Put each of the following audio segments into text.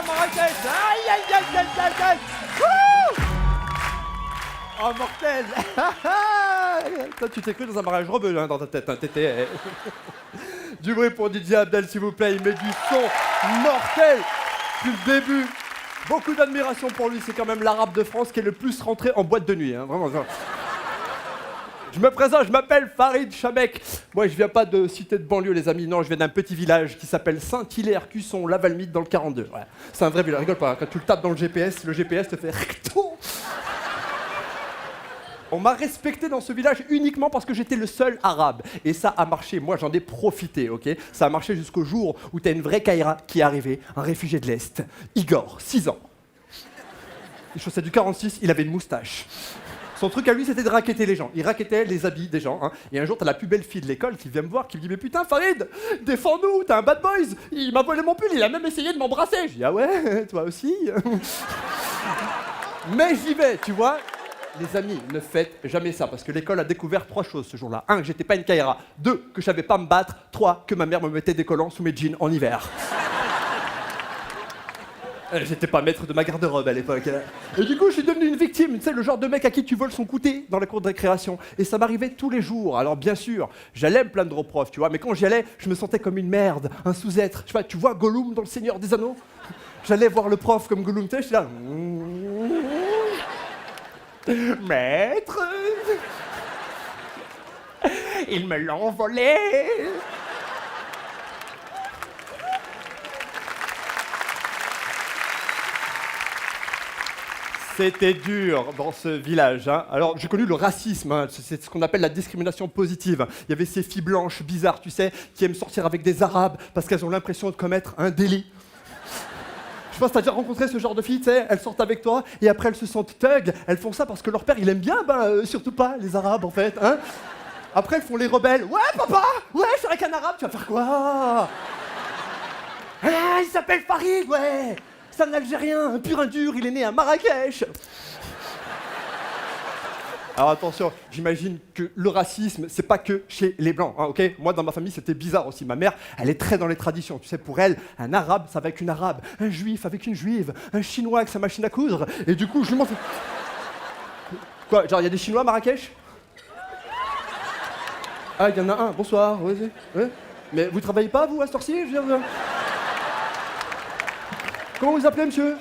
Marrakech. Aïe, aïe, aïe, aïe, aïe, aïe. Wouh. Oh, mortel. Toi, tu t'es cru dans un mariage rebelle hein, dans ta tête, hein, t'étais... Du bruit pour DJ Abdel, s'il vous plaît, il met du son mortel depuis le début. Beaucoup d'admiration pour lui, c'est quand même l'arabe de France qui est le plus rentré en boîte de nuit, hein, vraiment. Je me présente, je m'appelle Farid Chamek. Moi, je viens pas de cité de banlieue, les amis. Non, je viens d'un petit village qui s'appelle Saint-Hilaire-Cusson, la Valmite, dans le 42. Ouais. C'est un vrai village, rigole pas. Hein. Quand tu le tapes dans le GPS te fait recto. On m'a respecté dans ce village uniquement parce que j'étais le seul arabe. Et ça a marché, moi j'en ai profité, ok? Ça a marché jusqu'au jour où t'as une vraie Kaira qui est arrivée, un réfugié de l'Est, Igor, 6 ans. Les chaussettes du 46, il avait une moustache. Son truc à lui, c'était de racketter les gens. Il rackettait les habits des gens. Hein. Et un jour, t'as la plus belle fille de l'école qui vient me voir, qui me dit « Mais putain, Farid, défends-nous, t'es un bad boys. Il m'a volé mon pull, il a même essayé de m'embrasser. » Je dis « Ah ouais, toi aussi ?» Mais j'y vais, tu vois. Les amis, ne faites jamais ça, parce que l'école a découvert 3 choses ce jour-là. 1, que j'étais pas une Kaira. 2, que je savais pas me battre. 3, que ma mère me mettait des collants sous mes jeans en hiver. J'étais pas maître de ma garde-robe à l'époque. Et du coup, je suis devenu une victime. Tu sais, le genre de mec à qui tu voles son goûter dans la cour de récréation. Et ça m'arrivait tous les jours. Alors bien sûr, j'allais me plaindre au prof, tu vois, mais quand j'y allais, je me sentais comme une merde, un sous-être. Je sais pas, tu vois Gollum dans Le Seigneur des Anneaux? J'allais voir le prof comme Gollum, tu sais, je suis là... Maître, ils me l'ont volé. C'était dur dans ce village. Hein. Alors, j'ai connu le racisme, hein. C'est ce qu'on appelle la discrimination positive. Il y avait ces filles blanches bizarres, tu sais, qui aiment sortir avec des Arabes parce qu'elles ont l'impression de commettre un délit. Je pense que t'as déjà rencontré ce genre de filles, tu sais, elles sortent avec toi et après elles se sentent thug, elles font ça parce que leur père il aime bien, surtout pas les Arabes en fait, hein. Après elles font les rebelles, ouais papa, ouais je suis avec un Arabe, tu vas faire quoi? Ah, il s'appelle Farid, ouais, c'est un Algérien, un pur un dur, il est né à Marrakech. Alors attention, j'imagine que le racisme, c'est pas que chez les Blancs, hein, ok? Moi, dans ma famille, c'était bizarre aussi. Ma mère, elle est très dans les traditions. Tu sais, pour elle, un Arabe, ça va avec une Arabe. Un Juif avec une Juive. Un Chinois avec sa machine à coudre. Et du coup, je m'en fais... Quoi, genre, il y a des Chinois à Marrakech? Ah, il y en a un. Bonsoir. Ouais. Mais vous travaillez pas, vous, à cette heure-ci? Comment vous appelez, monsieur?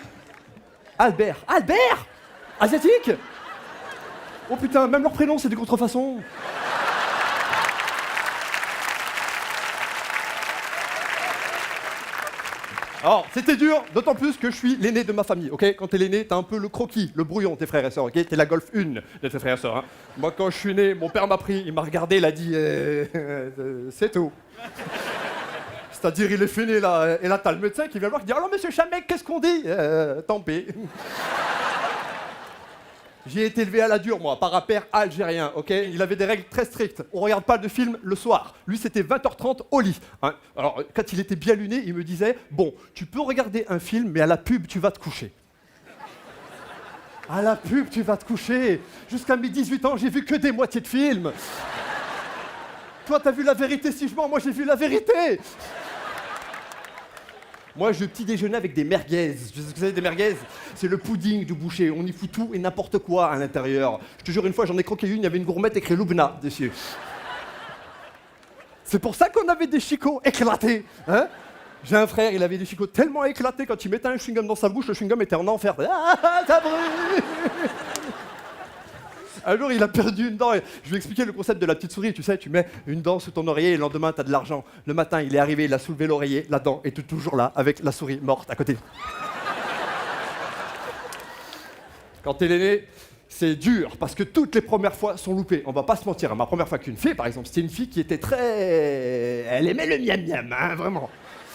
Albert. Albert? Asiatique? Oh putain, même leur prénom, c'est des contrefaçons. Alors, c'était dur, d'autant plus que je suis l'aîné de ma famille, ok? Quand t'es l'aîné, t'as un peu le croquis, le brouillon, tes frères et sœurs, ok? T'es la Golf 1 de tes frères et sœurs, hein? Moi, quand je suis né, mon père m'a pris, il m'a regardé, il a dit c'est tout. C'est-à-dire, il est fini, là. Et là, t'as le médecin qui vient voir, qui dit « Alors, monsieur Chamek, qu'est-ce qu'on dit ?» Tant pis. J'ai été élevé à la dure, moi, par un père algérien, ok? Il avait des règles très strictes. On regarde pas de film le soir. Lui, c'était 20h30 au lit. Hein. Alors, quand il était bien luné, il me disait « Bon, tu peux regarder un film, mais à la pub, tu vas te coucher. » À la pub, tu vas te coucher. Jusqu'à mes 18 ans, j'ai vu que des moitiés de films. Toi, t'as vu La Vérité si je mens, moi, j'ai vu La Vérité. Moi, je petit déjeuner avec des merguez. Vous savez, des merguez? C'est le pudding du boucher. On y fout tout et n'importe quoi à l'intérieur. Je te jure, une fois, j'en ai croqué une, il y avait une gourmette écrit Loubna dessus. C'est pour ça qu'on avait des chicots éclatés, hein? J'ai un frère, il avait des chicots tellement éclatés, quand il mettait un chewing-gum dans sa bouche, le chewing-gum était en enfer. Ah, ça brûle! Un jour, il a perdu une dent. Et je lui ai expliqué le concept de la petite souris. Tu sais, tu mets une dent sous ton oreiller et le lendemain, t'as de l'argent. Le matin, il est arrivé, il a soulevé l'oreiller, la dent est toujours là, avec la souris morte à côté. Quand t'es l'aîné, c'est dur, parce que toutes les premières fois sont loupées. On va pas se mentir. Ma première fois qu'une fille, par exemple, c'était une fille qui était très... Elle aimait le miam-miam, hein, vraiment.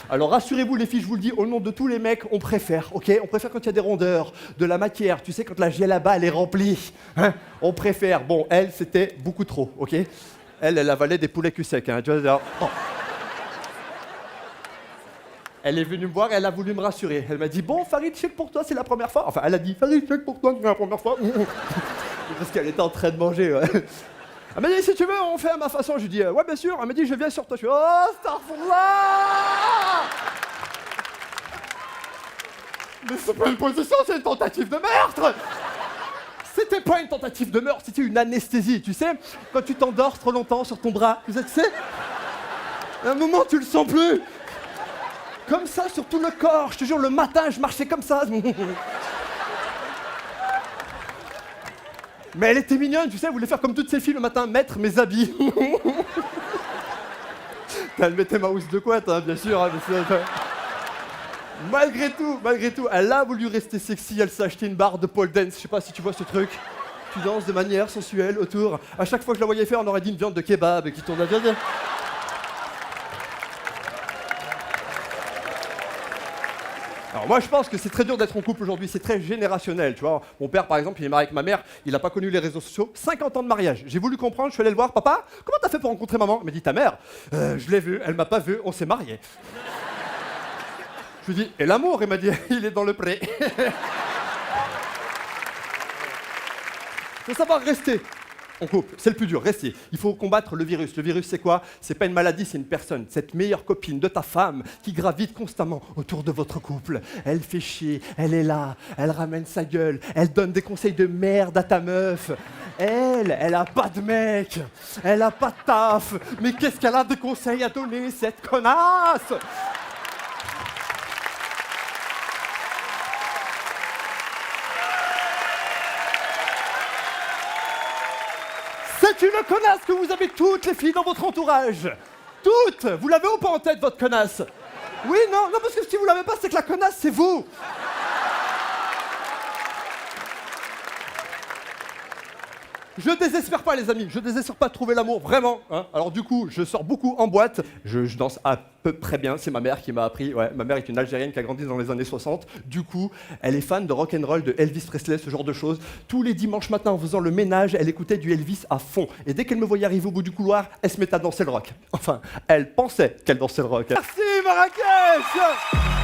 Alors rassurez-vous les filles, je vous le dis, au nom de tous les mecs, on préfère, ok? On préfère quand il y a des rondeurs, de la matière, tu sais, quand la là-bas, elle est remplie, hein? On préfère. Bon, elle, c'était beaucoup trop, ok? Elle avalait des poulets cul secs, hein, tu vois, oh. Elle est venue me voir, elle a voulu me rassurer. Elle m'a dit, bon, Farid, je sais que pour toi, c'est la première fois. Enfin, elle a dit, Farid, je sais que pour toi, c'est la première fois. Parce qu'elle était en train de manger, ouais. Elle m'a dit, si tu veux, on fait à ma façon. Je lui dis, ouais, bien sûr. Elle m'a dit, je viens sur toi. Je suis, oh, Starfallah! Mais c'est pas une possession, c'est une tentative de meurtre. C'était pas une tentative de meurtre, c'était une anesthésie, tu sais, quand tu t'endors trop longtemps sur ton bras, tu sais, à un moment tu le sens plus. Comme ça sur tout le corps, je te jure, le matin je marchais comme ça. Mais elle était mignonne, tu sais, elle voulait faire comme toutes ces filles le matin, mettre mes habits. Elle mettait ma housse de couette, hein, bien sûr. Hein, malgré tout, elle a voulu rester sexy, elle s'est acheté une barre de pole dance, je sais pas si tu vois ce truc. Tu danses de manière sensuelle autour. À chaque fois que je la voyais faire, on aurait dit une viande de kebab qui tourne à bien. Alors moi je pense que c'est très dur d'être en couple aujourd'hui, c'est très générationnel, tu vois. Mon père par exemple, il est marié avec ma mère, il n'a pas connu les réseaux sociaux, 50 ans de mariage. J'ai voulu comprendre, je suis allé le voir, papa, comment t'as fait pour rencontrer maman? Il m'a dit, ta mère, je l'ai vue, elle m'a pas vu, on s'est mariés. Je lui ai dit, et l'amour? Il m'a dit, il est dans le pré. Il faut savoir rester en couple, c'est le plus dur, restez. Il faut combattre le virus. Le virus, c'est quoi? C'est pas une maladie, c'est une personne. Cette meilleure copine de ta femme qui gravite constamment autour de votre couple. Elle fait chier, elle est là, elle ramène sa gueule, elle donne des conseils de merde à ta meuf. Elle a pas de mec, elle a pas de taf. Mais qu'est-ce qu'elle a de conseils à donner, cette connasse? C'est une connasse que vous avez toutes les filles dans votre entourage. Toutes. Vous l'avez ou pas en tête, votre connasse? Oui, non, parce que si vous l'avez pas, c'est que la connasse, c'est vous. Je désespère pas, les amis, je désespère pas de trouver l'amour, vraiment. Hein. Alors du coup, je sors beaucoup en boîte, je danse à peu près bien, c'est ma mère qui m'a appris. Ouais, ma mère est une Algérienne qui a grandi dans les années 60. Du coup, elle est fan de rock'n'roll, de Elvis Presley, ce genre de choses. Tous les dimanches matins, en faisant le ménage, elle écoutait du Elvis à fond. Et dès qu'elle me voyait arriver au bout du couloir, elle se mettait à danser le rock. Enfin, elle pensait qu'elle dansait le rock. Merci Marrakech!